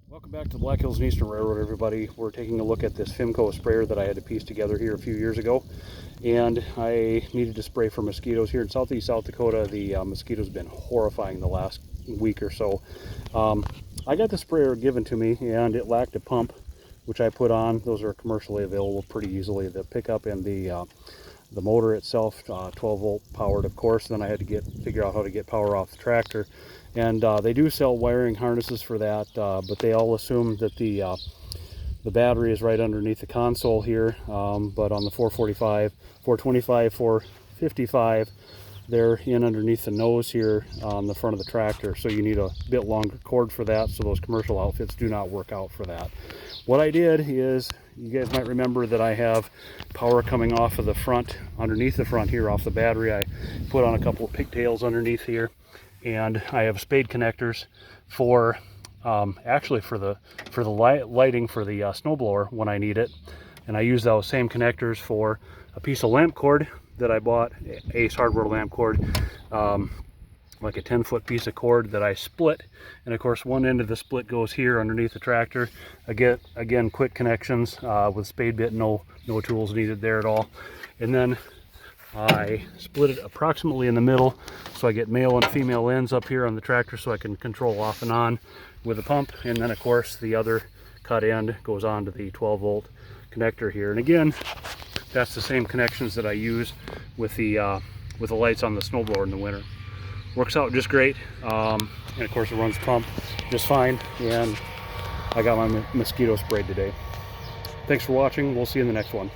Welcome back to the Black Hills and Eastern Railroad, everybody. We're taking a look at this Fimco sprayer that I had to piece together here a few years ago. And I needed to spray for mosquitoes here in southeast South Dakota. The mosquitoes been horrifying the last week or so. I got the sprayer given to me and it lacked a pump, which I put on. Those are commercially available pretty easily. The pickup and the motor itself, 12 volt powered, of course. Then I had to figure out how to get power off the tractor. And they do sell wiring harnesses for that, but they all assume that the battery is right underneath the console here. But on the 445, 425, 455, they're in underneath the nose here on the front of the tractor. So you need a bit longer cord for that. So those commercial outfits do not work out for that. What I did is, you guys might remember that I have power coming off of the front, underneath the front here off the battery. I put on a couple of pigtails underneath here. And I have spade connectors for actually for the lighting for the snowblower when I need it, and I use those same connectors for a piece of lamp cord that I bought, Ace hardware lamp cord, like a 10-foot piece of cord that I split, and of course one end of the split goes here underneath the tractor. Again, quick connections with spade bit, no tools needed there at all. And then I split it approximately in the middle, so I get male and female ends up here on the tractor so I can control off and on with a pump. And then of course the other cut end goes on to the 12 volt connector here. And again, that's the same connections that I use with the lights on the snowblower in the winter. Works out just great, and of course it runs the pump just fine. And I got my mosquito sprayed today. Thanks for watching. We'll see you in the next one.